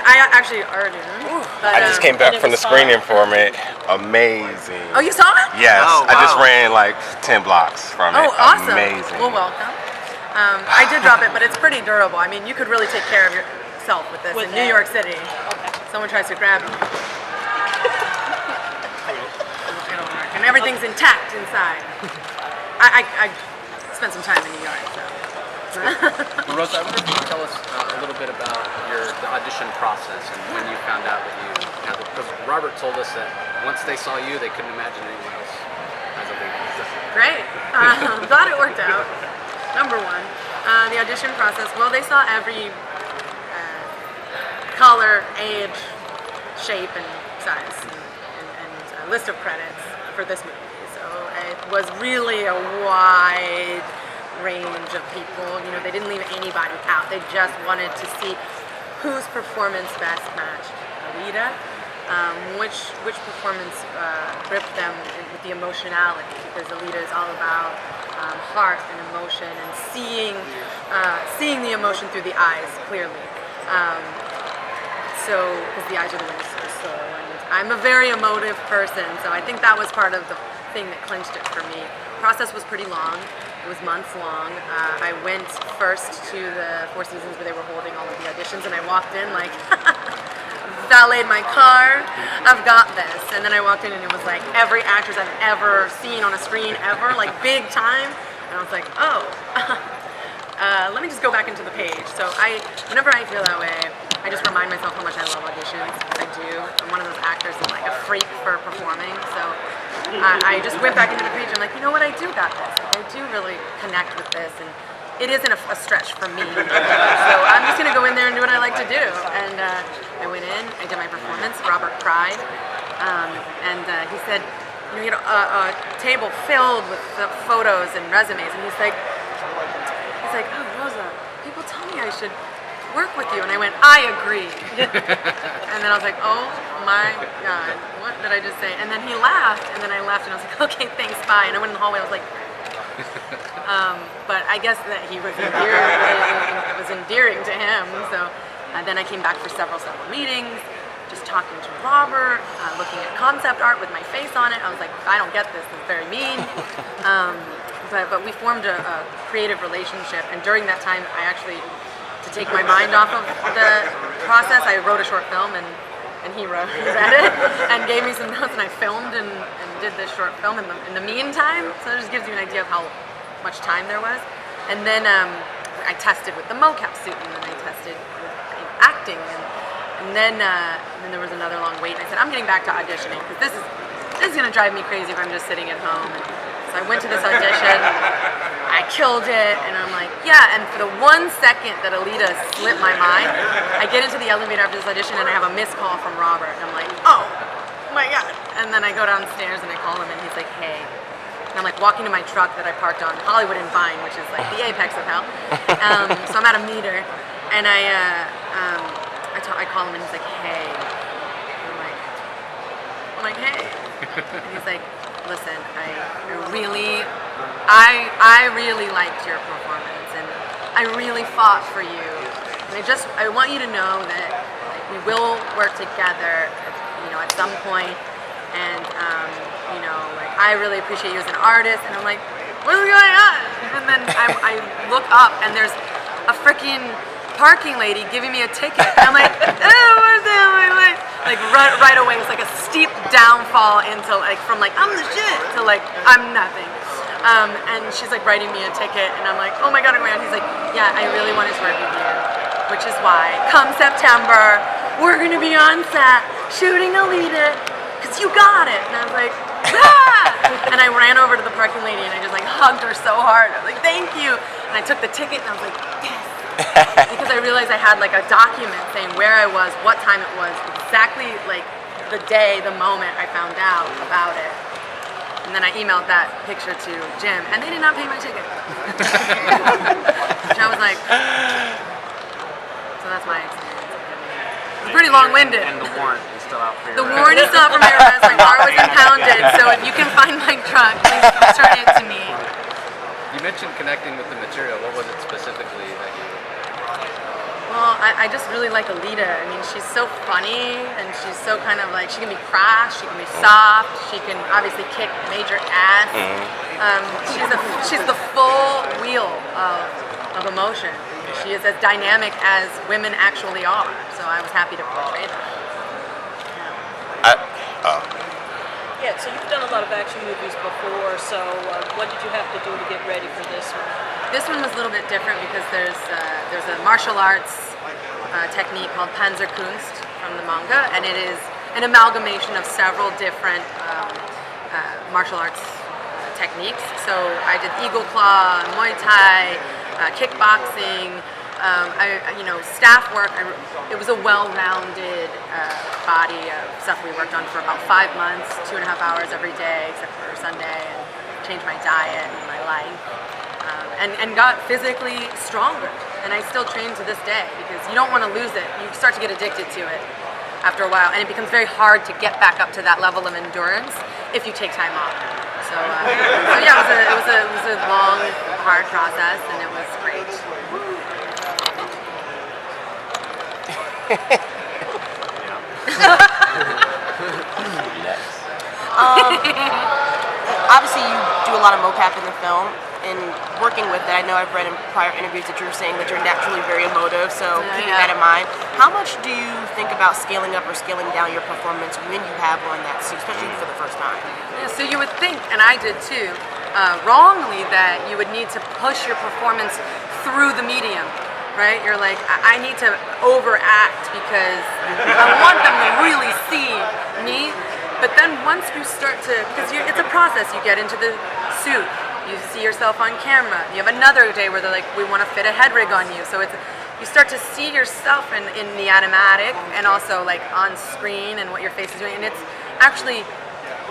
I actually already know. I just came back from the screening for it. Amazing. Oh, you saw it? Yes. Oh, wow. I just ran like 10 blocks from it. Oh, awesome. Amazing. Well, welcome. I did drop it, but it's pretty durable. I mean, you could really take care of yourself with this in New York City. Okay. Someone tries to grab you. And everything's intact inside. I spent some time in New York, so. Rosa, I wonder if you could tell us a little bit about the audition process and when you found out that you had it. Because Robert told us that once they saw you, they couldn't imagine anyone else as a lead. Great. I'm glad it worked out. Number one. The audition process, well, they saw every color, age, shape, and size, and list of credits for this movie. So it was really a wide range of people. You know, they didn't leave anybody out. They just wanted to see whose performance best matched Alita, which performance gripped them with the emotionality, because Alita is all about heart and emotion and seeing the emotion through the eyes clearly. So, because the eyes are the windows to the soul, and I'm a very emotive person, so I think that was part of the thing that clinched it for me. The process was pretty long. It was months long. I went first to the Four Seasons where they were holding all of the auditions, and I walked in like, valeted my car, I've got this. And then I walked in and it was like every actress I've ever seen on a screen ever, like big time. And I was like, oh, let me just go back into the page. So whenever I feel that way, I just remind myself how much I love auditions. I do. I'm one of those actors who's like a freak for performing. So I just went back into the page and I'm like, you know what, I do got this. I do really connect with this, and it isn't a stretch for me. So I'm just gonna go in there and do what I like to do. And I went in, I did my performance. Robert cried, and he said, you know, he had a table filled with photos and resumes, and he's like, oh, Rosa, people tell me I should work with you, and I went, I agree. And then I was like, oh my God, what did I just say? And then he laughed, and then I left, and I was like, okay, thanks, bye. And I went in the hallway, I was like, but I guess that he was it was endearing to him. So then I came back for several meetings, just talking to Robert, looking at concept art with my face on it. I was like, I don't get this, it's very mean. But we formed a creative relationship, and during that time, I actually, to take my mind off of the process, I wrote a short film, and he read it and gave me some notes, and I filmed and did this short film in the meantime. So it just gives you an idea of how much time there was. And then I tested with the mocap suit, and then I tested with acting, and then there was another long wait, and I said, I'm getting back to auditioning, because this is going to drive me crazy if I'm just sitting at home. And so I went to this audition, I killed it, and I'm like, yeah, and for the 1 second that Alita slipped my mind, I get into the elevator after this audition, and I have a missed call from Robert, and I'm like, oh my God. And then I go downstairs, and I call him, and he's like, hey. And I'm like walking to my truck that I parked on Hollywood and Vine, which is like the apex of hell. So I'm at a meter, and I call him, and he's like, hey. And I'm like, hey. And he's like, listen, I really liked your performance, and I really fought for you. And I want you to know that we will work together, at some point. And I really appreciate you as an artist. And I'm like, what is going on? And then I look up, and there's a freaking parking lady giving me a ticket. And I'm like, oh, what's that? Like right away, it's like a steep downfall into from I'm the shit to I'm nothing. And she's like writing me a ticket, and I'm like, oh my God, he's like, yeah, I really wanted to work with you, which is why come September, we're gonna be on set shooting Alita, because you got it. And I was like, ah! And I ran over to the parking lady, and I just hugged her so hard. I was like, thank you. And I took the ticket, and I was like, yes. Because I realized I had a document saying where I was, what time it was, exactly the day, the moment I found out about it. And then I emailed that picture to Jim, and they did not pay my ticket. Which I was like, so that's my experience. It's pretty long-winded. And the warrant is still out for your The warrant is still out for my arrest. My car was impounded, so if you can find my truck, please return it to me. You mentioned connecting with the material. What was it specifically that you... Well, I just really like Alita. I mean, she's so funny, and she's so kind of like, she can be crass, she can be soft, she can obviously kick major ass. She's the full wheel of emotion. She is as dynamic as women actually are. So I was happy to portray that. Yeah, so you've done a lot of action movies before, so what did you have to do to get ready for this one? This one was a little bit different because there's a martial arts technique called Panzerkunst from the manga, and it is an amalgamation of several different martial arts techniques. So I did Eagle Claw, Muay Thai, kickboxing, staff work. It was a well-rounded body of stuff we worked on for about 5 months, 2.5 hours every day, except for Sunday, and changed my diet and my life, and got physically stronger. And I still train to this day because you don't want to lose it. You start to get addicted to it after a while, and it becomes very hard to get back up to that level of endurance if you take time off. So yeah, it was a long, hard process, and it was great. Obviously, you do a lot of mocap in the film, and working with that, I know I've read in prior interviews that you were saying that you're naturally very emotive, so keeping that in mind, how much do you think about scaling up or scaling down your performance when you have on that suit, especially for the first time? Yeah, so you would think, and I did too, wrongly, that you would need to push your performance through the medium. Right? You're like, I need to overact because I want them to really see me. But then once you start to, because it's a process, you get into the suit, you see yourself on camera. You have another day where they're like, we want to fit a head rig on you. So you start to see yourself in the animatic and also like on screen and what your face is doing. And it's actually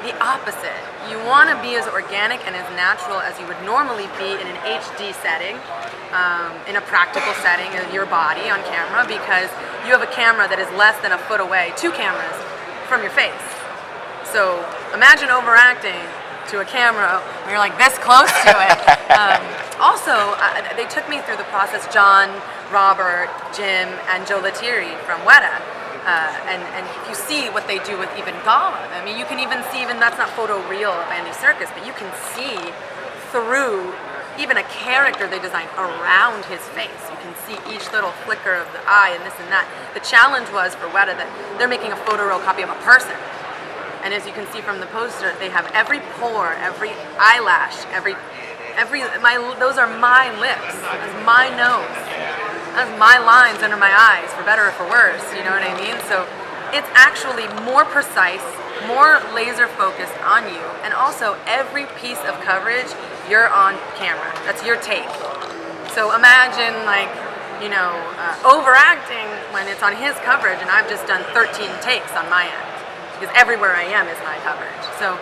the opposite. You want to be as organic and as natural as you would normally be in an HD setting, in a practical setting of your body on camera, because you have a camera that is less than a foot away, 2 cameras from your face. So imagine overacting to a camera where you're like this close to it. Also, they took me through the process, John, Robert, Jim, and Joe Lettieri from Weta. And if you see what they do with even Gunnm, I mean, you can even see, even that's not photoreal of Andy Serkis, but you can see through even a character they designed around his face. You can see each little flicker of the eye and this and that. The challenge was for Weta that they're making a photoreal copy of a person. And as you can see from the poster, they have every pore, every eyelash, those are my lips, that's my nose. That's my lines under my eyes, for better or for worse, you know what I mean? So it's actually more precise, more laser focused on you, and also every piece of coverage, you're on camera. That's your take. So imagine overacting when it's on his coverage, and I've just done 13 takes on my end, because everywhere I am is my coverage. So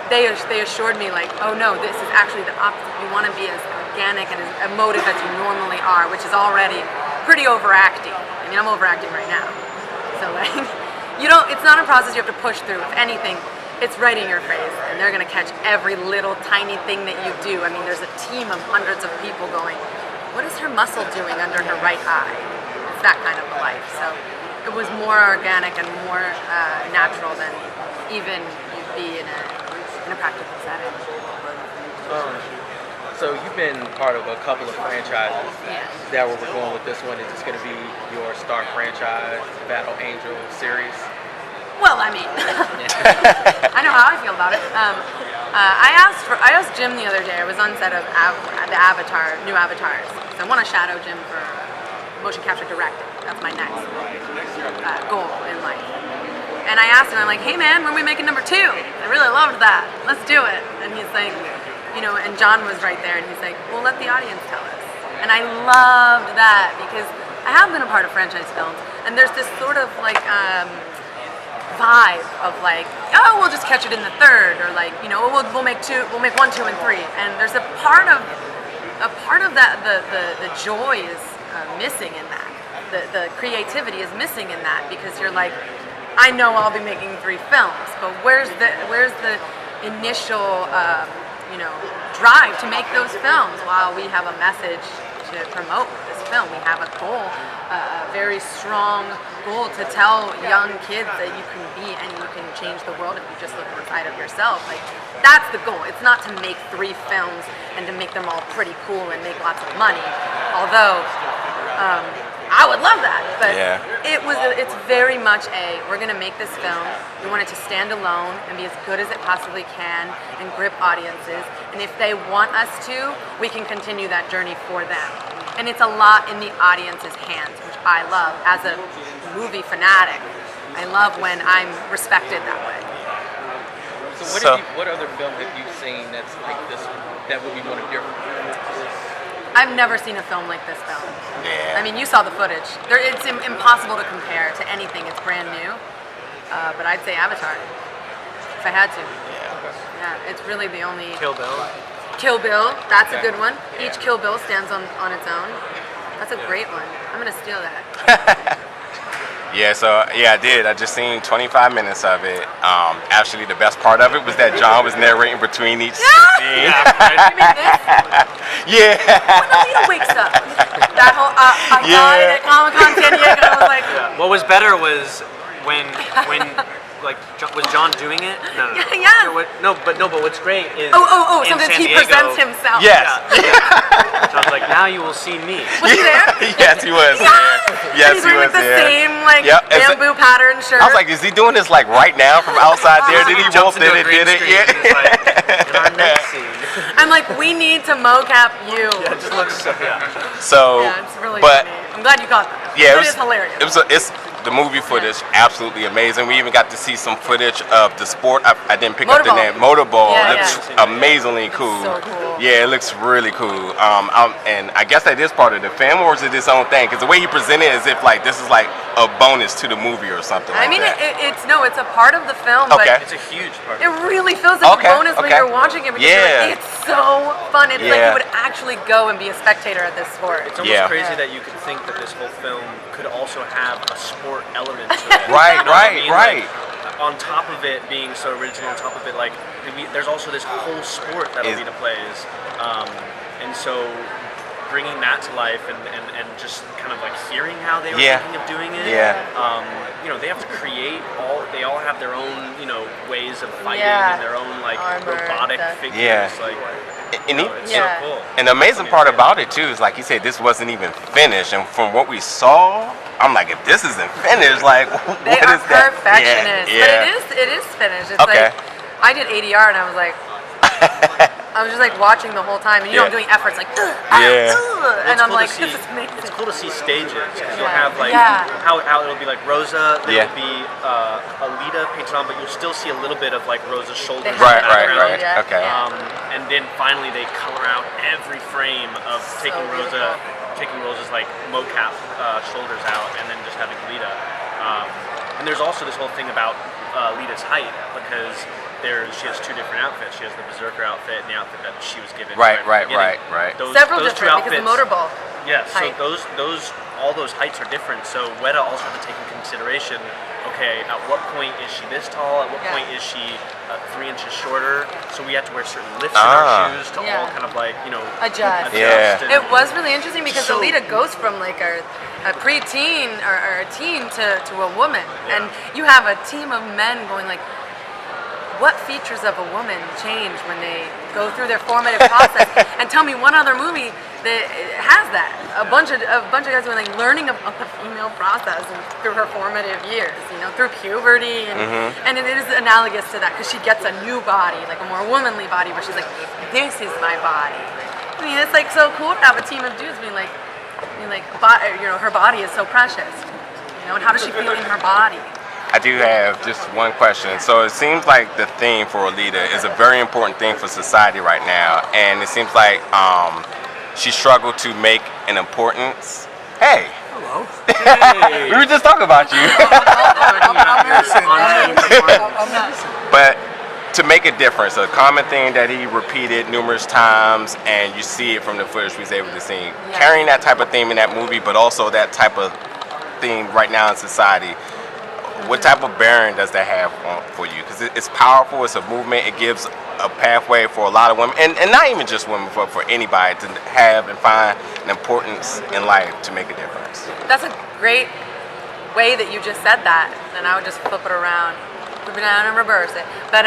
they assured me like, oh no, this is actually the opposite. You want to be as organic and as emotive as you normally are, which is already pretty overacting. I mean, I'm overacting right now. So it's not a process you have to push through. If anything, it's right in your face, and they're going to catch every little tiny thing that you do. I mean, there's a team of hundreds of people going, what is her muscle doing under her right eye? It's that kind of a life. So it was more organic and more natural than even you'd be in a practical setting. So you've been part of a couple of franchises. Yeah. Is that where we're going with this one? Is this going to be your star franchise, Battle Angel series? Well, I mean, I know how I feel about it. I asked Jim the other day. I was on set of the Avatar, new Avatars. So I want to shadow Jim for motion capture directing. That's my next goal in life. And I asked him, I'm like, hey man, when are we making number 2? I really loved that. Let's do it. And he's like, and John was right there, and he's like, well, let the audience tell us. And I loved that because I have been a part of franchise films, and there's this sort of vibe of like, oh, we'll just catch it in the 3rd, or like, we'll make 1, 2, and 3. And there's a part of that, the joy is missing in that. The creativity is missing in that, because you're like, I know I'll be making 3 films, but where's the initial drive to make those films? While we have a message to promote with this film, we have a goal a very strong goal to tell young kids that you can be and you can change the world if you just look inside of yourself. Like, that's the goal. It's not to make 3 films and to make them all pretty cool and make lots of money. Although, I would love that, but it's very much we're gonna make this film. We want it to stand alone and be as good as it possibly can and grip audiences. And if they want us to, we can continue that journey for them. And it's a lot in the audience's hands, which I love. As a movie fanatic, I love when I'm respected that way. So what other film have you seen that's like this one, that would be one of your favorites? I've never seen a film like this film. Yeah. I mean, you saw the footage. It's impossible to compare to anything. It's brand new. But I'd say Avatar, if I had to. Yeah, it's really the only... Kill Bill. Kill Bill, that's a good one. Each Kill Bill stands on its own. That's a great one. I'm gonna steal that. I did. I just seen 25 minutes of it. Actually, the best part of it was that John was narrating between each scene. You mean this? Yeah. When Alita wakes up, that whole I died at Comic-Con San Diego. I was like, What was better was when like was John doing it? No. Yes. But what's great is in sometimes San he Diego, presents himself. Yes. John's like, now you will see me. Was he there? Yes, he was. Yes, He's wearing the same bamboo pattern shirt. I was like, is he doing this like right now from outside there? Did he both did it? In our next scene. I'm like, we need to mocap you. It just looks so. So, Yeah, it's really funny. I'm glad you caught that. yeah, It is hilarious. It's the movie footage, absolutely amazing. We even got to see some footage of the sport. I didn't pick up the name. Motorball. Yeah, It's amazingly cool. So cool. Yeah, it looks really cool. And I guess that is part of the film, or is it its own thing? Because the way he presented it is if like this is like a bonus to the movie or something. I mean, that. it's a part of the film, Okay. It's a huge part. but it really feels like a bonus when you're watching it because you're Yeah. like, it's so fun. It's like you would actually go and be a spectator at this sport. It's almost crazy that you could think that this whole film could also have a sport element to it. Right, You know what I mean? right. Like, on top of it being so original, on top of it, like there's also this whole sport that Alita plays, and so bringing that to life and just kind of like hearing how they were thinking of doing it. You know, they have to create they all have their own, you know, ways of fighting and their own like armor, robotic stuff. figures. Like, it's so cool. And the amazing part about it too is, like you said, this wasn't even finished. And from what we saw, I'm like, if this isn't finished, like, They what are is that? perfectionists, but it is finished. It's Okay. like I did ADR and I was like, I was just like watching the whole time, and you know I'm doing efforts like, and I'm cool like, to see, this is amazing. it's cool to see stages because you'll have like how it'll be like Rosa, there'll be Alita painted on, but you'll still see a little bit of like Rosa's shoulders. Right. Yeah. Okay. And then finally they color out every frame of taking Rosa's like mocap shoulders out, and then just having Alita. And there's also this whole thing about Alita's height because she has 2 different outfits. She has the Berserker outfit and the outfit that she was given. Right. Several those different because the motorball. Yeah, so height. all those heights are different. So Weta also had to take into consideration, okay, at what point is she this tall? At what point is she 3 inches shorter? So we had to wear certain lifts in our shoes to all kind of like, you know, adjust. Yeah. It was really interesting because Alita goes from like a preteen or a teen to a woman, and you have a team of men going like, what features of a woman change when they go through their formative process? And tell me one other movie that has that. A bunch of guys who are like learning about the female process and through her formative years, you know, through puberty, and it is analogous to that because she gets a new body, like a more womanly body, where she's like, this is my body. I mean, it's like so cool to have a team of dudes being like, you know, her body is so precious, you know, and how does she feel in her body? I do have just one question. So it seems like the theme for Alita is a very important thing for society right now, and it seems like she struggled to make an importance. Hey. Hello. Hey. We were just talking about you. But to make a difference, a common thing that he repeated numerous times, and you see it from the footage we was able to see, carrying that type of theme in that movie, but also that type of theme right now in society. what type of bearing does that have for you? Because it's powerful, it's a movement, it gives a pathway for a lot of women, and not even just women, but for anybody to have and find an importance in life to make a difference. That's a great way that you just said that, and I would just flip it around, flip it down and reverse it. But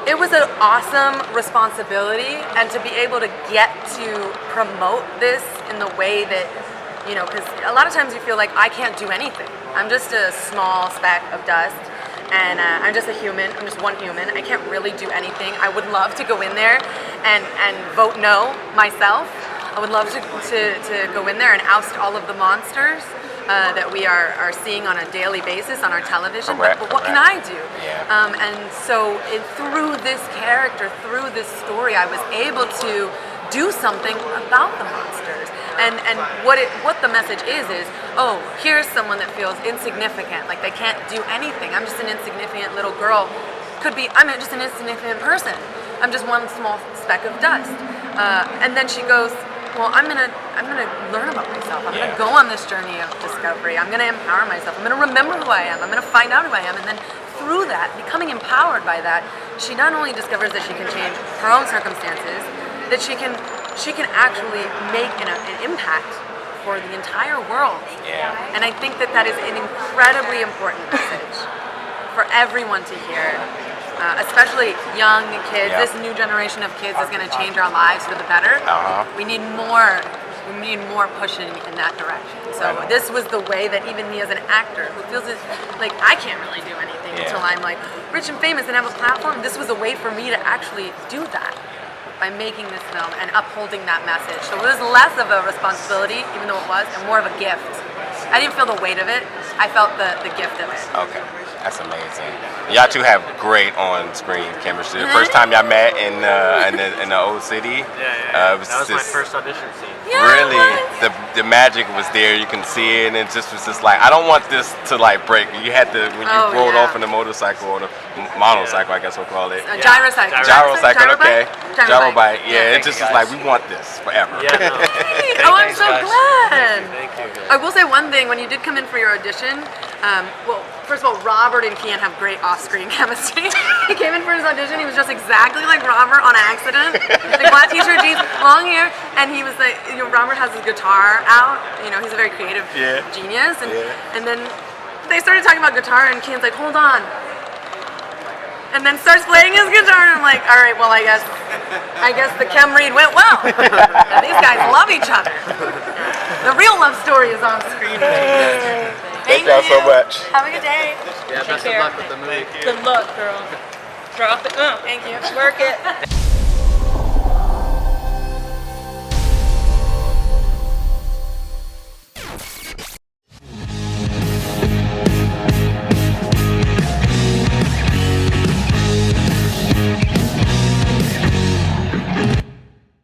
it was an awesome responsibility, and to be able to get to promote this in the way that, you know, because a lot of times you feel like I can't do anything. I'm just a small speck of dust, and I'm just a human. I'm just one human. I can't really do anything. I would love to go in there and vote no myself. I would love to go in there and oust all of the monsters that we are seeing on a daily basis on our television. But what can I do? Yeah. And so through this character, through this story, I was able to do something about the monsters. And what the message is, oh, here's someone that feels insignificant, like they can't do anything. I'm just an insignificant little girl. I'm just an insignificant person. I'm just one small speck of dust. And then she goes, well, I'm gonna learn about myself. I'm gonna go on this journey of discovery. I'm gonna empower myself. I'm gonna remember who I am. I'm gonna find out who I am. And then through that, becoming empowered by that, she not only discovers that she can change her own circumstances, that she can actually make an impact for the entire world. Yeah. And I think that is an incredibly important message for everyone to hear. Especially young kids. Yeah. This new generation of kids is going to change our lives for the better. We need more pushing in that direction. So this was the way that even me as an actor who feels like I can't really do anything until I'm like rich and famous and have a platform, this was a way for me to actually do that by making this film and upholding that message. So it was less of a responsibility, even though it was, and more of a gift. I didn't feel the weight of it. I felt the gift of it. Okay. That's amazing. Y'all two have great on-screen chemistry. The first time y'all met in the old city, that was my first audition scene. Really, the magic was there. You can see it, and it just was just like, I don't want this to like break. You had to when you rolled off in the motorcycle or the motorcycle, I guess we'll call it. Gyrocycle. Gyrocycle. Okay. Gyrobite. Yeah, it just was like we want this forever. Yeah, no. Oh, I'm so glad. Thank you. I will say one thing. When you did come in for your audition, well, first of all, Robert and Keean have great off-screen chemistry. He came in for his audition. He was just exactly like Robert on accident. Like black t-shirt, jeans, long hair, and he was like, you know, Robert has his guitar out. You know, he's a very creative genius, and then they started talking about guitar, and Keean's like, hold on. And then starts playing his guitar, and I'm like, all right, well, I guess the chem read went well. And these guys love each other. The real love story is on screen. Thank y'all so much. Have a good day. Yeah, best of luck with the movie. Good luck, girl. Drop it. Thank you. Work it.